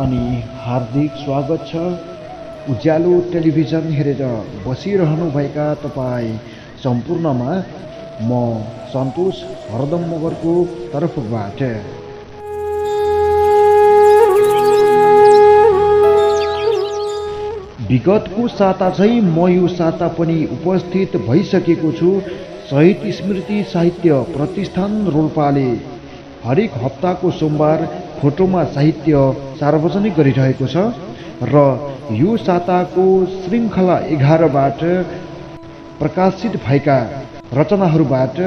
अनि हार्दिक स्वागत छ उज्यालो टेलिभिजन हेरेर बसिरहनुभएका तपाईँ सम्पूर्णमा म सन्तोष हरदम मगरको तर्फबाट विगतको साता झै म यो साता पनि उपस्थित भइसकेको छु। शहीद स्मृति साहित्य प्रतिष्ठान रोल्पाले हरेक हप्ताको सोमबार फोटोमा साहित्य सार्वजनिक गरिरहेको छ र यो साताको श्रृङ्खला 11बाट प्रकाशित भएका रचनाहरूबाट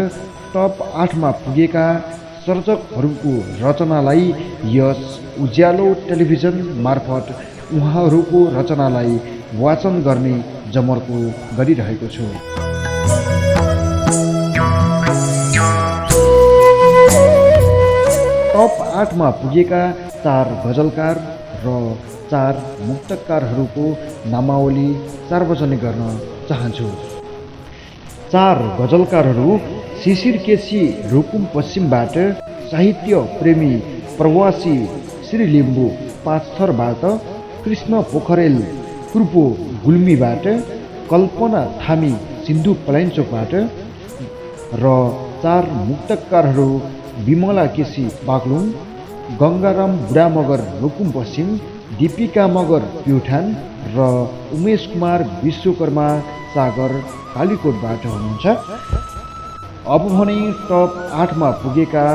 टप 8मा पुगेका सर्जकहरूको रचनालाई यस उज्यालो टेलिभिजन मार्फत उहाँहरूको रचनालाई वाचन गर्ने जमर्को गरिरहेको छु। टप 8मा पुगेका 4 गजलकार र 4 मुक्तकारहरूको नामावली सार्वजनिक गर्न चाहन्छु। 4 गजलकारहरू शिशिर केसी रुकुम पश्चिमबाट, साहित्य प्रेमी प्रवासी श्री लिम्बू पाँचथरबाट, कृष्ण पोखरेल कुर्पो गुल्मीबाट, कल्पना थामी सिन्धु पलाञ्चोकबाट र 4 मुक्तकारहरू विमला केसी बागलुङ, गङ्गाराम बुढा मगर रुकुम पश्चिम, दीपिका मगर प्युठान र उमेश कुमार विश्वकर्मा सागर कालीकोटबाट हुनुहुन्छ। अब भने टप 8मा पुगेका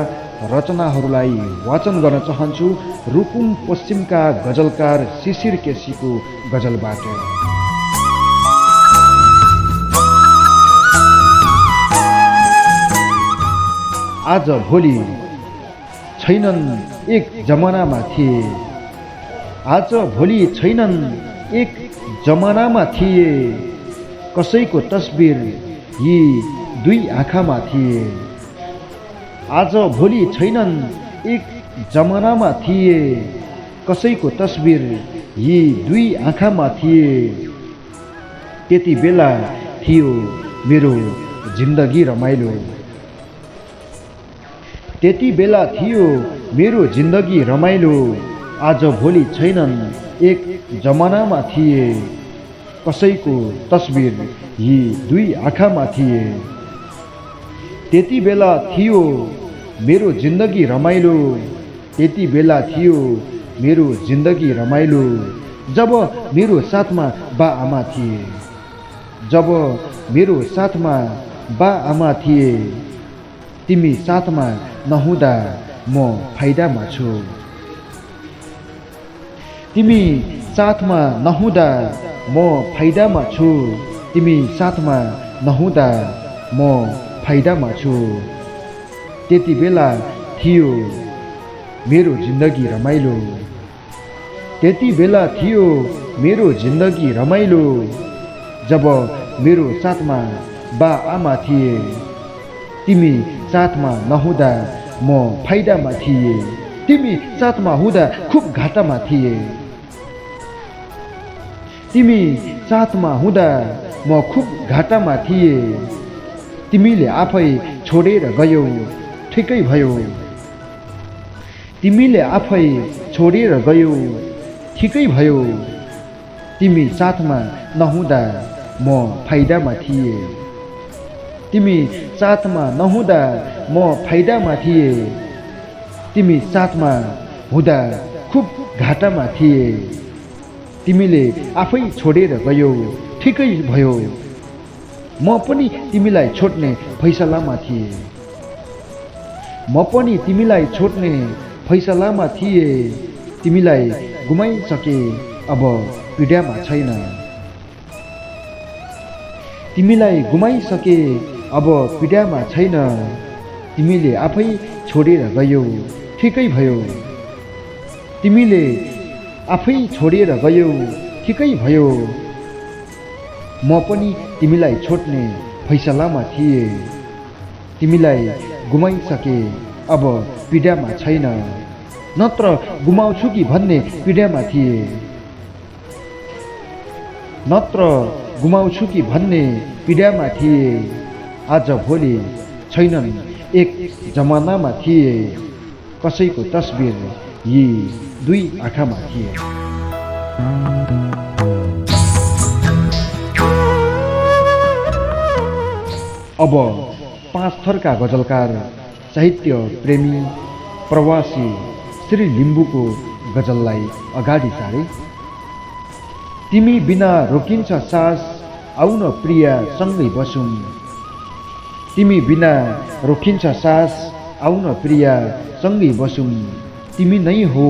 रचनाहरूलाई वाचन गर्न चाहन्छु रुकुम पश्चिमका गजलकार शिशिर केसीको गजलबाट। आज भोलि छैनन् एक जमानामा थिए, आज भोलि छैनन् एक जमानामा थिए, कसैको तस्बिर यी दुई आँखामा थिए। आज भोलि छैनन् एक जमानामा थिए, कसैको तस्बिर यी दुई आँखामा थिए। त्यति बेला थियो मेरो जिन्दगी रमाइलो, त्यति बेला थियो मेरो जिन्दगी रमाइलो। आज भोलि छैनन् एक जमानामा थिए, कसैको तस्बिर यी दुई आँखामा थिए। त्यति बेला थियो मेरो जिन्दगी रमाइलो, त्यति बेला थियो मेरो जिन्दगी रमाइलो। जब मेरो साथमा बा आमा थिए, जब मेरो साथमा बा आमा थिए, तिमी साथमा नहुँदा म फाइदामा छु। तिमी साथमा नहुँदा म फाइदामा छु, तिमी साथमा नहुँदा म फाइदामा छु। त्यति बेला थियो मेरो जिन्दगी रमाइलो, त्यति बेला थियो मेरो जिन्दगी रमाइलो। जब मेरो साथमा बा आमा थिए, तिमी साथमा नहुँदा म फाइदामा थिए, तिमी साथमा हुँदा खुब घाटामा थिए। तिमी साथमा हुँदा म खुब घाटामा थिए। तिमीले आफै छोडेर गयौ ठिकै भयो, तिमीले आफै छोडेर गयौ ठिकै भयो। तिमी साथमा नहुँदा म फाइदामा थिए, तिमी साथमा नहुँदा म फाइदामा थिए। तिमी साथमा हुँदा खुब घाटामा थिए। तिमीले आफै छोडेर गयौ ठिकै भयो, म पनि तिमीलाई छोड्ने फैसलामा थिए, म पनि तिमीलाई छोड्ने फैसलामा थिए। तिमीलाई गुमाइसके अब पीडामा छैन, तिमीलाई गुमाइसके अब पीडामा छैन। तिमीले आफै छोडेर गयौ ठिकै भयो, तिमीले आफै छोडेर गयौ ठिकै भयो। म पनि तिमीलाई छोड्ने फैसलामा थिए, तिमीलाई गुमाइसके अब पीडामा छैन। नत्र गुमाउँछु कि भन्ने पीडामा थिए, नत्र गुमाउँछु कि भन्ने पीडामा थिए। आज भोलि छैनन् एक जमानामा थिए, कसैको तस्बिर यी दुई आँखामा थिए। अब 5 थरका गजलकार साहित्य प्रेमी प्रवासी श्री लिम्बुको गजललाई अगाडि सारे। तिमी बिना रोकिन्छ सास, आउन प्रिया सँगै बसौँ। तिमी बिना रोकिन्छ सास, आउन प्रिया सँगै बसौँ। तिमी नै हो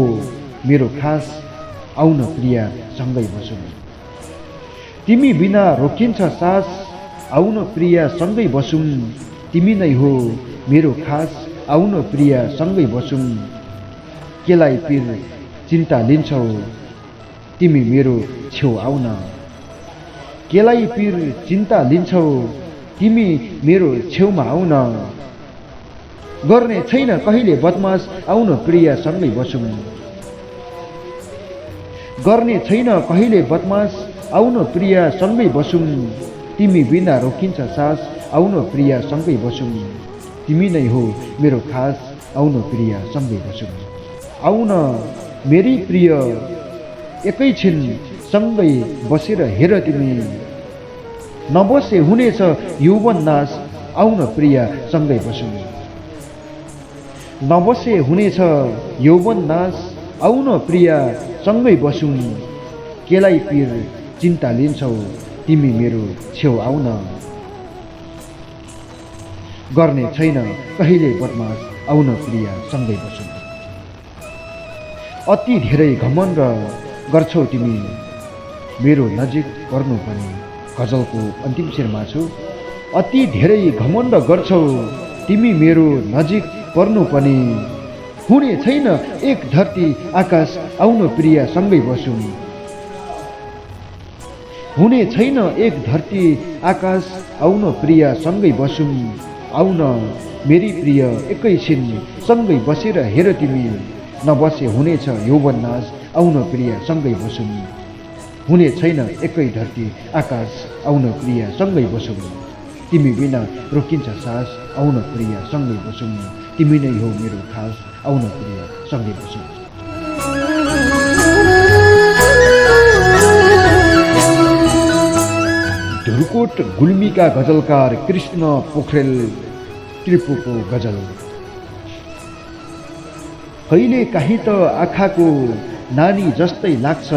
मेरो खास, आउन प्रिया सँगै बसौँ। तिमी बिना रोकिन्छ सास, आउन प्रिया सँगै बसौँ। तिमी नै हो मेरो खास, आउन प्रिया सँगै बसौँ। केलाई पिर चिन्ता लिन्छौ, तिमी मेरो छेउ आउन। केलाई पिर चिन्ता लिन्छौ, तिमी मेरो छेउमा आउन। गर्ने छैन कहिले बदमास, आउन प्रिया सँगै बसौँ। गर्ने छैन कहिले बदमास, आउन प्रिया सँगै बसौँ। तिमी बिना रोकिन्छ सास, आउन प्रिया सँगै बसौँ। तिमी नै हो मेरो खास, आउन प्रिया सँगै बसौँ। आउन मेरी प्रिय एकैछिन सँगै बसेर हेर तिमी। नबसे हुनेछ यौवन नाश, आउन प्रिया सँगै बसौँ। नबसे हुनेछ यौवन नाश, आउन प्रिया सँगै बसौँ। केलाई पिर चिन्ता लिन्छौ, तिमी मेरो छेउ आउन। गर्ने छैन कहिले बदमास, आउन प्रिया सँगै बसौँ। अति धेरै घमण्ड गर्छौ तिमी मेरो नजिक पर्नु पनि। गजलको अन्तिम शेरमा छु। अति धेरै घमण्ड गर्छौ तिमी मेरो नजिक पर्नु पनि। हुने छैन एक धरती आकाश, आउन प्रिया सँगै बसौँ। हुने छैन एक धरती आकाश, आउन प्रिया सँगै बसौँ। आउन मेरी प्रिय एकैछिन सँगै बसेर हेर तिमी। नबसे हुनेछ यौवन नाश, आउन प्रिया सँगै बसौँ। हुने छैन एकै धरती आकाश, आउन प्रिया सँगै बसौँ। तिमी बिना रोकिन्छ सास, आउन प्रिया सँगै बसौँ। तिमी नै हो मेरो खास, आउन प्रिया सँगै बसौँ। धुर्कोट गुल्मीका गजलकार कृष्ण पोखरेल त्रिपुको गजल। कहिले काहीँ त आँखाको नानी जस्तै लाग्छ।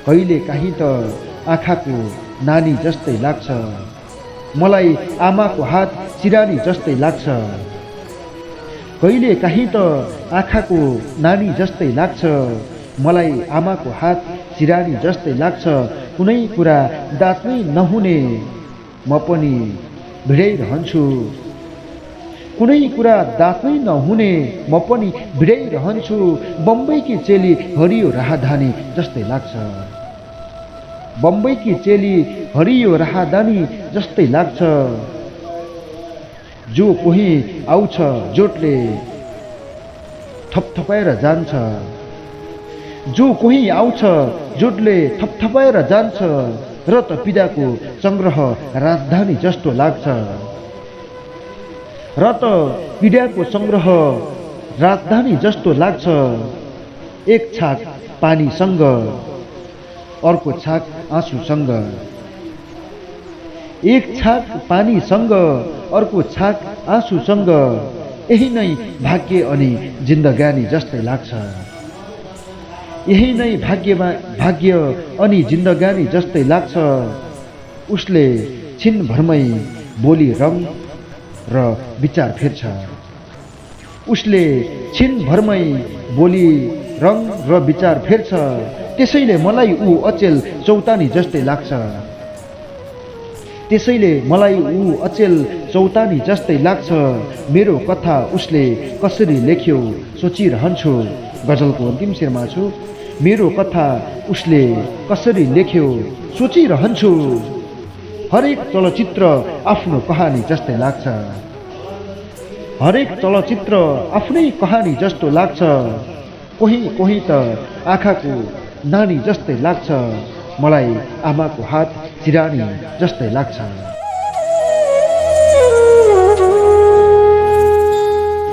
कहिले काहीँ त आँखाको नानी जस्तै लाग्छ। मलाई आमाको हात सिरानी जस्तै लाग्छ। कहिले काहीँ त आँखाको नानी जस्तै लाग्छ। मलाई आमाको हात सिरानी जस्तै लाग्छ। कुनै कुरा दाँच्नै नहुने म पनि भिडाइरहन्छु। कुनै कुरा दाँच्नै नहुने म पनि भिडाइरहन्छु। बम्बईकी चेली हरियो राहदानी जस्तै लाग्छ। बम्बईकी चेली हरियो राहदानी जस्तै लाग्छ। जो कोही आउँछ जोटले थपथपाएर जान्छ। जो कोही आउँछ जोटले थपथपाएर जान्छ। र त पीडाको सङ्ग्रह राजधानी जस्तो लाग्छ। र त पीडाको सङ्ग्रह राजधानी जस्तो लाग्छ। एक छाक पानीसँग अर्को छाक आँसुसँग। एक छाक पानीसँग अर्को छाक आँसुसँग। यही नै भाग्य अनि जिन्दगानी जस्तै लाग्छ। यही नै भाग्य अनि जिन्दगानी जस्तै लाग्छ। उसले छिनभरमै बोली रङ र विचार फेर्छ। उसले छिनभरमै बोली रङ र विचार फेर्छ। त्यसैले मलाई ऊ अचेल चौतानी जस्तै लाग्छ। त्यसैले मलाई ऊ अचेल चौतानी जस्तै लाग्छ। मेरो कथा उसले कसरी लेख्यो सोचिरहन्छु। गजलको अन्तिम शेरमा छु। मेरो कथा उसले कसरी लेख्यो सोचिरहन्छु। हरेक चलचित्र आफ्नो कहानी जस्तै लाग्छ। हरेक चलचित्र आफ्नै कहानी जस्तो लाग्छ। कोही कोही त आँखाको नानी जस्तै लाग्छ। मलाई आमाको हात सिरानी जस्तै लाग्छ।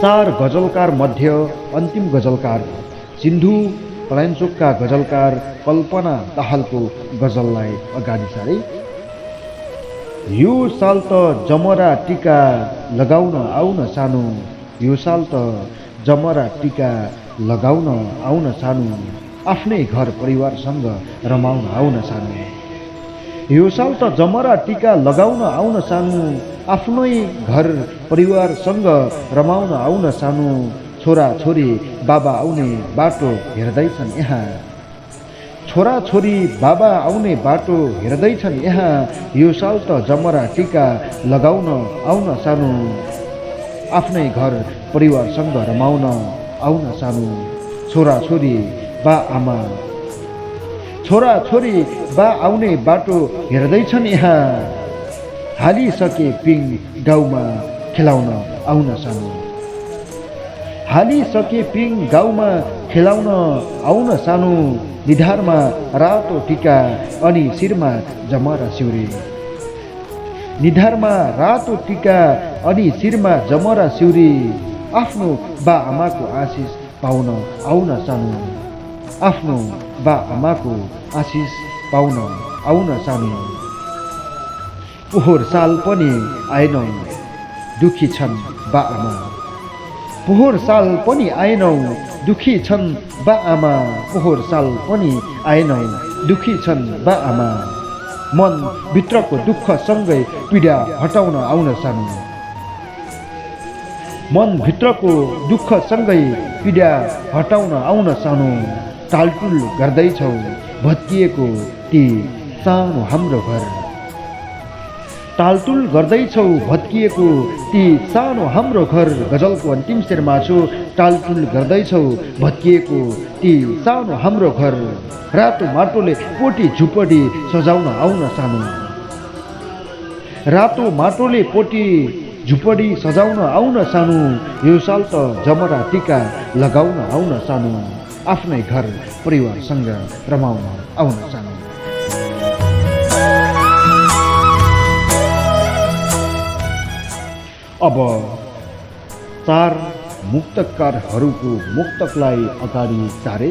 4 गजलकार मध्ये अन्तिम गजलकार सिन्धु पलाञ्चोकका गजलकार कल्पना दाहालको गजललाई अगाडि सारे। यो साल त जमरा टीका लगाउन आउन सानो, यो साल त जमरा टीका लगाउन आउन सानो, आफ्नै घर परिवारसँग रमाउन आउन सानो। यो साल त जमरा टीका लगाउन आउन सानो, आफ्नै घर परिवारसँग रमाउन आउन सानो। छोरा छोरी बाबा आउने बाटो हेर्दैछन् यहाँ, छोरा छोरी बाबा आउने बाटो हेर्दैछन् यहाँ। यो साल त जमरा टीका लगाउन आउन सानो, आफ्नै घर परिवारसँग रमाउन आउन सानो। छोरा छोरी बा आमा, छोरा छोरी बा आउने बाटो हेर्दैछन् यहाँ। हालिसके पिङ गाउँमा खेलाउन आउन सानो, हालिसके पिङ गाउँमा खेलाउन आउन सानो। निधारमा रातो टीका अनि शिरमा जमरा सिउरी, निधारमा रातो टीका अनि शिरमा जमरा सिउरी। आफ्नो बा आमाको आशिष पाउन आउन सानो, आफ्नो बा आमाको आशिष पाउन आउन सानो। पोहोर साल पनि आएनौ दुखी छन् बा आमा, पोहोर साल पनि आएनौ दुखी छन् बा आमा। पोहोर साल पनि आएनौ दुखी छन् बा आमा। मन भित्रको दुःखसँगै पीडा हटाउन आउन सानो, मन भित्रको दुःखसँगै पीडा हटाउन आउन सानो। टालटुल गर्दैछौ भत्किएको ती सानो हाम्रो घर, टालटुल गर्दैछौ भत्किएको ती सानो हाम्रो घर। गजलको अन्तिम शेरमा छु, टालटुल गर्दैछौ भत्किएको ती सानो हाम्रो घर। रातो माटोले पोटी झुपडी सजाउन आउन सानो, रातो माटोले पोटी झुपडी सजाउन आउन सानो। यो साल त जमरा टीका लगाउन आउन सानो, आफ्नै घर परिवारसँग रमाउन आउन सानो। अब चार मुक्तकारहरूको मुक्तकलाई अगाडि सारे।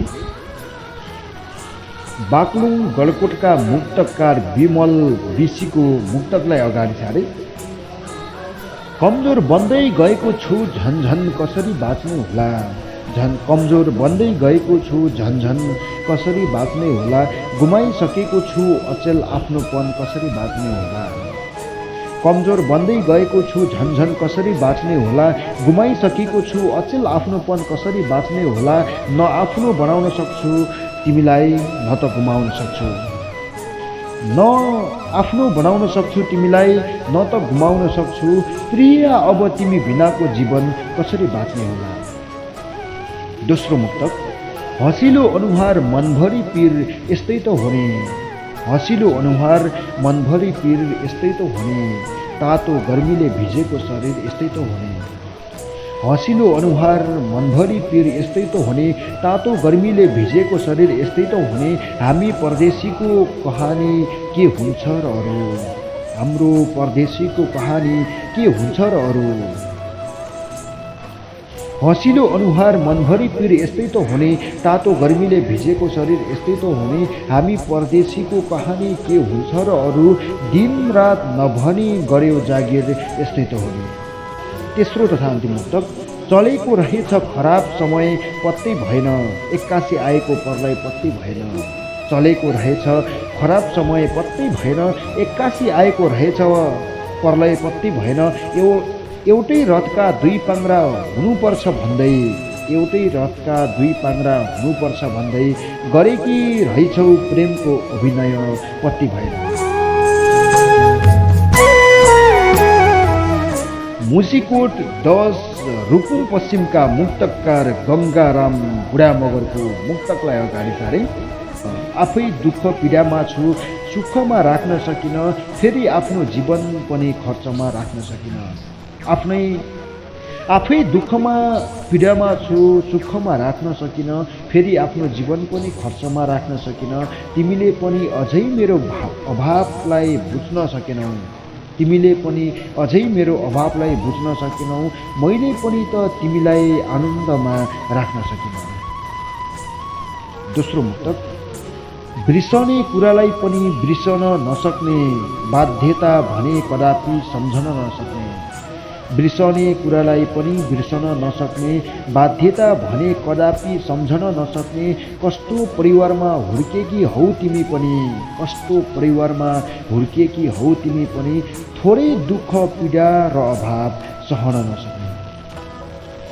बाक्लुङ गडकोटका मुक्तकार विमल विशीको मुक्तकलाई अगाडि सारे। कमजोर बन्दै गएको छु झन्झन कसरी बाँच्नु होला, झन कमजोर बन्दै गएको छु झन्झन कसरी बाँच्ने होला। गुमाइसकेको छु अचेल आफ्नोपन कसरी बाँच्ने होला, कमजोर बन्दै गएको छु झन्झन कसरी बाँच्ने होला। गुमाइसकेको छु अचेल आफ्नोपन कसरी बाँच्ने होला। न आफ्नो बनाउन सक्छु तिमीलाई न त गुमाउन सक्छु, न आफ्नो बनाउन सक्छु तिमीलाई न त गुमाउन सक्छु। प्रिय अब तिमी बिनाको जीवन कसरी बाँच्ने होला। दोस्रो मुक्तक। हँसिलो अनुहार मनभरि पीर यस्तै त हुने, हँसिलो अनुहार मनभरि पीर यस्तै त हुने। तातो गर्मीले भिजेको शरीर यस्तै त हुने, हँसिलो अनुहार मनभरि पीर यस्तै त हुने। तातो गर्मीले भिजेको शरीर यस्तै त हुने। हामी परदेशीको कहानी के हुन्छ र अरू, हाम्रो परदेशीको कहानी के हुन्छ र अरू। हँसिलो अनुहार मनभरि पीर यस्तै त हुने। तातो गर्मीले भिजेको शरीर यस्तै त हुने। हामी परदेशीको कहानी के हुन्छ र अरू। दिन रात नभनी गर्यो जागिर यस्तै त हुने। तेस्रो तथा अन्तिम मुक्तक। चलेको रहेछ खराब समय पत्तै भएन, एक्कासी आएको प्रलय पत्तै भएन। चलेको रहेछ खराब समय पत्तै भएन, एक्कासी आएको रहेछ प्रलय पत्तै भएन। एउटै रथका दुई पाङ्ग्रा हुनुपर्छ भन्दै, एउटै रथका दुई पाङ्ग्रा हुनुपर्छ भन्दै गरेकी रहेछौ प्रेमको अभिनय पत्ती भएन। मुसिकोट 10 रुकुम पश्चिमका मुक्तकार गङ्गाराम बुढा मगरको मुक्तकलाई अगाडि सारे। आफै दुःख पीडामा छु सुखमा राख्न सकिन, फेरि आफ्नो जीवन पनि खर्चमा राख्न सकिन। आफै दुःखमा पीडामा छु सुखमा राख्न सकिन, फेरि आफ्नो जीवन पनि खर्चमा राख्न सकिन। तिमीले पनि अझै मेरो अभावलाई बुझ्न सकेनौ, तिमीले पनि अझै मेरो अभावलाई बुझ्न सकेनौ। मैले पनि त तिमीलाई आनन्दमा राख्न सकिनँ। दोस्रो मुक्तक, बिर्सने कुरालाई पनि बिर्सन नसक्ने बाध्यता भने कदापि सम्झन नसक्ने। बिर्सने कुरालाई पनि बिर्सन नसक्ने बाध्यता भने कदापि सम्झन नसक्ने कस्तो परिवारमा हुर्केकी हौ तिमी पनि, कस्तो परिवारमा हुर्केकी हौ तिमी पनि, थोरै दुःख पीडा र अभाव सहन नसक्ने।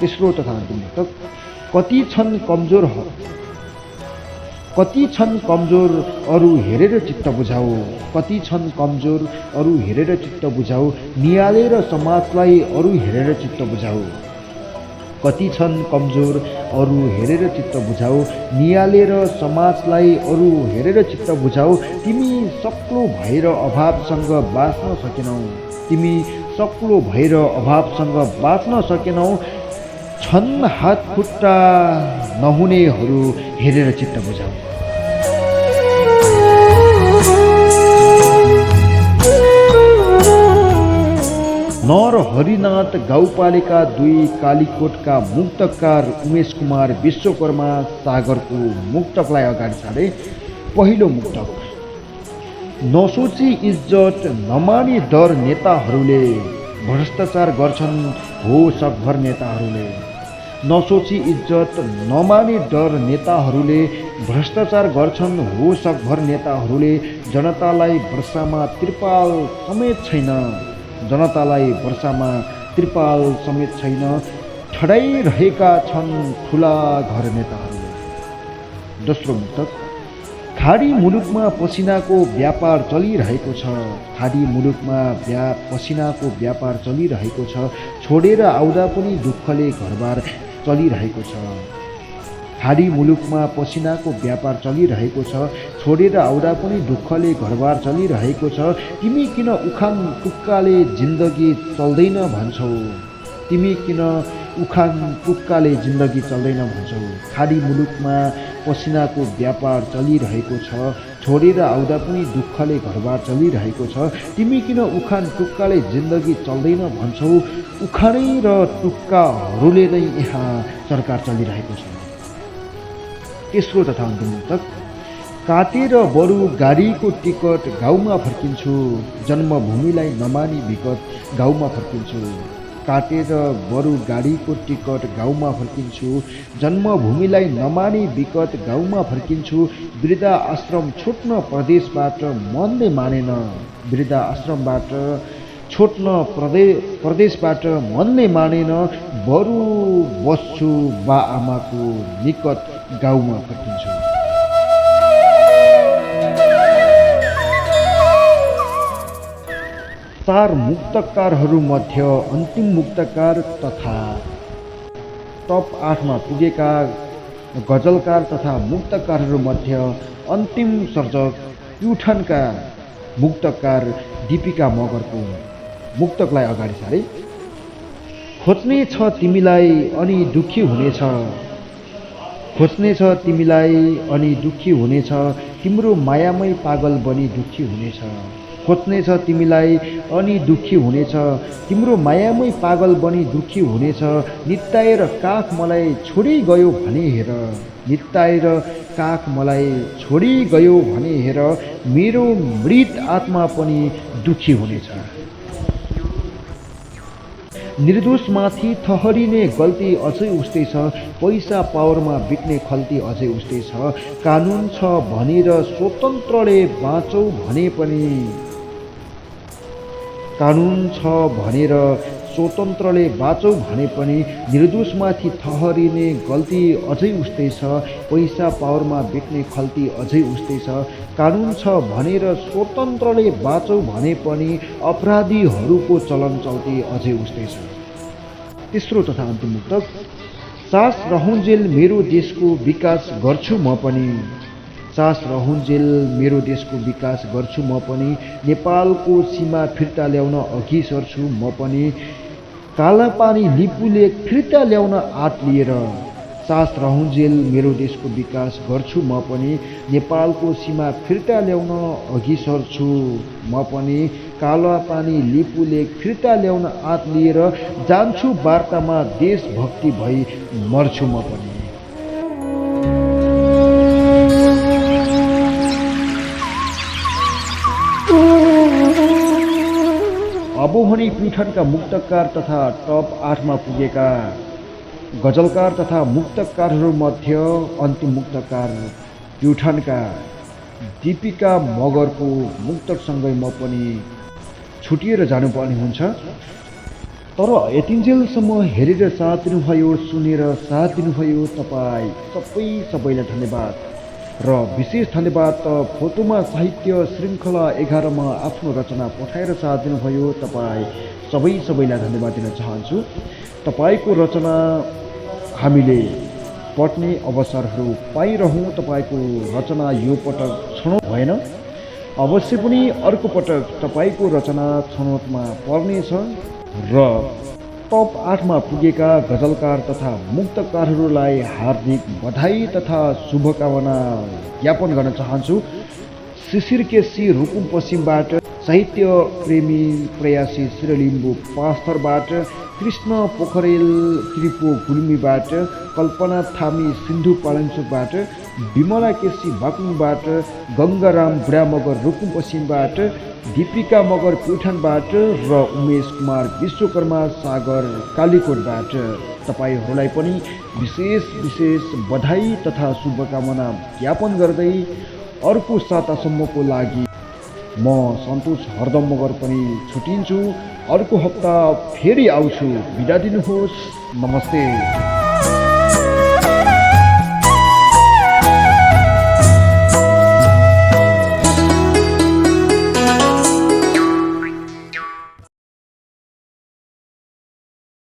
तेस्रो तथा अन्तिम मुक्तक, कति छन् कमजोर अरू हेरेर चित्त बुझाऊ, कति छन् कमजोर अरू हेरेर चित्त बुझाऊ, नियालेर समाजलाई अरू हेरेर चित्त बुझाऊ। कति छन् कमजोर अरू हेरेर चित्त बुझाऊ, नियालेर समाजलाई अरू हेरेर चित्त बुझाऊ। तिमी सक्लो भएर अभावसँग बाँच्न सकेनौ, तिमी सक्लो भएर अभावसँग बाँच्न सकेनौ। छन् हात खुट्टा नहुनेहरू हेरेर चित्त बुझाऊ। नर हरिनाथ गाउँपालिका 2 कालीकोटका मुक्तकार उमेश कुमार विश्वकर्मा सागरको मुक्तकलाई अगाडि सारे। पहिलो मुक्तक, नसोची इज्जत नमानी डर नेताहरूले भ्रष्टाचार गर्छन् हो सकभर नेताहरूले। नसोची इज्जत नमानी डर नेताहरूले भ्रष्टाचार गर्छन् हो सकभर नेताहरूले। जनतालाई वर्षामा त्रिपाल समेत छैन, जनतालाई वर्षामा त्रिपाल समेत छैन, ठडाइरहेका छन् ठुला घर नेताहरूले। दोस्रो मुक्तक, खाडी मुलुकमा पसिनाको व्यापार चलिरहेको छ, खाडी मुलुकमा पसिनाको व्यापार चलिरहेको छ, छोडेर आउँदा पनि दुःखले घरबार चलिरहेको छ। खाडी मुलुकमा पसिनाको व्यापार चलिरहेको छ, छोडेर आउँदा पनि दुःखले घरबार चलिरहेको छ। तिमी किन उखान टुक्काले जिन्दगी चल्दैन भन्छौ, तिमी किन उखान टुक्काले जिन्दगी चल्दैन भन्छौ। खाडी मुलुकमा पसिनाको व्यापार चलिरहेको छ, छोडेर आउँदा पनि दुःखले घरबार चलिरहेको छ। तिमी किन उखान टुक्काले जिन्दगी चल्दैन भन्छौ। उखानै र टुक्काहरूले नै यहाँ सरकार चलिरहेको छ। तेस्रो तथा अन्तिम मुक्तक, काटेर बरु गाडीको टिकट गाउँमा फर्किन्छु, जन्मभूमिलाई नमानी विगत गाउँमा फर्किन्छु। काटेर बरु गाडीको टिकट गाउँमा फर्किन्छु, जन्मभूमिलाई नमानी विगत गाउँमा फर्किन्छु। वृद्ध आश्रम छोड्न प्रदेशबाट मनले मानेन, वृद्ध आश्रमबाट छोड्न प्रदेशबाट मनले मानेन। बरु बस्छु बा आमाको निकट गाउँमा फर्किन्छु। चार मुक्तकारहरूमध्ये अन्तिम मुक्तकार तथा टप 8मा पुगेका गजलकार तथा मुक्तकारहरूमध्ये अन्तिम सर्जक प्युठानका मुक्तकार दीपिका मगरको मुक्तकलाई अगाडि सारे। खोज्ने छ तिमीलाई अनि दुःखी हुनेछ, खोज्ने छ तिमीलाई अनि दुःखी हुनेछ, तिम्रो मायामै पागल बनी दुःखी हुनेछ। खोज्ने छ तिमीलाई अनि दुःखी हुनेछ, तिम्रो मायामै पागल बनी दुःखी हुनेछ। नित्ताएर काख मलाई छोडी गयो भने हेर, नित्ताएर काख मलाई छोडी गयो भने हेर, मेरो मृत आत्मा पनि दुःखी हुनेछ। निर्दोषमाथि ठहरिने गल्ती अझै उस्तै छ, पैसा पावरमा बिक्ने खल्ती अझै उस्तै छ। कानुन छ भनेर स्वतन्त्रले बाँचौ भने पनि, कानुन छ भनेर स्वतन्त्रले बाँचौ भने पनि, निर्दोषमाथि ठहरिने गल्ती अझै उस्तै छ, पैसा पावरमा बिक्ने खल्ती अझै उस्तै छ। कानुन छ भनेर स्वतन्त्रले बाँचौ भने पनि, अपराधीहरूको चलन चल्ती अझै उस्तै छ। तेस्रो तथा अन्तिम मुक्तक, सास रहन्जेल मेरो देशको विकास गर्छु म पनि, सास रहन्जेल मेरो देशको विकास गर्छु म पनि। नेपालको सीमा फिर्ता ल्याउन अघि सर्छु म पनि, कालापानी लिपुले फिर्ता ल्याउन आँट लिएर। सास रहन्जेल मेरो देशको विकास गर्छु म पनि, नेपालको सीमा फिर्ता ल्याउन अघि सर्छु म पनि। कालापानी लिपुले फिर्ता ल्याउन आँट लिएर, जान्छु वार्तामा देशभक्ति भई मर्छु म पनि। अब भने प्युठानका मुक्तकार तथा टप 8मा पुगेका गजलकार तथा मुक्तकारहरूमध्ये अन्तिम मुक्तकार प्युठानका दीपिका मगरको मुक्तकसँगै म पनि छुटिएर जानुपर्ने हुन्छ। तर यतिन्जेलसम्म हेरेर साथ दिनुभयो, सुनेर साथ दिनुभयो तपाईँ सबैलाई धन्यवाद। र विशेष धन्यवाद त फोटोमा साहित्य श्रृङ्खला 11मा आफ्नो रचना पठाएर साथ दिनुभयो तपाईँ सबैलाई धन्यवाद दिन चाहन्छु। तपाईँको रचना हामीले पढ्ने अवसरहरू पाइरहौँ। तपाईँको रचना यो पटक छनौट भएन, अवश्य पनि अर्को पटक तपाईँको रचना छनौटमा पर्नेछ। र टप 8मा पुगेका गजलकार तथा मुक्तकारहरूलाई हार्दिक बधाई तथा शुभकामना ज्ञापन गर्न चाहन्छु। शिशिर केसी रुकुम पश्चिमबाट, साहित्य प्रेमी प्रयासी श्रीलिम्बू पास्थरबाट, कृष्ण पोखरेल त्रिपो गुल्मीबाट, कल्पना थामी सिन्धुपाल्चोकबाट, विमला केसी बाकुङबाट, गङ्गाराम बुढा मगर रुकुम पश्चिमबाट, दीपिका मगर प्युठानबाट र उमेश कुमार विश्वकर्मा सागर कालीकोटबाट तपाईँहरूलाई पनि विशेष बधाई तथा शुभकामना ज्ञापन गर्दै अर्को सातासम्मको लागि म सन्तोष हरदम मगर पनि छुटिन्छु। अर्को हप्ता फेरि आउँछु। बिदा दिनुहोस्। नमस्ते।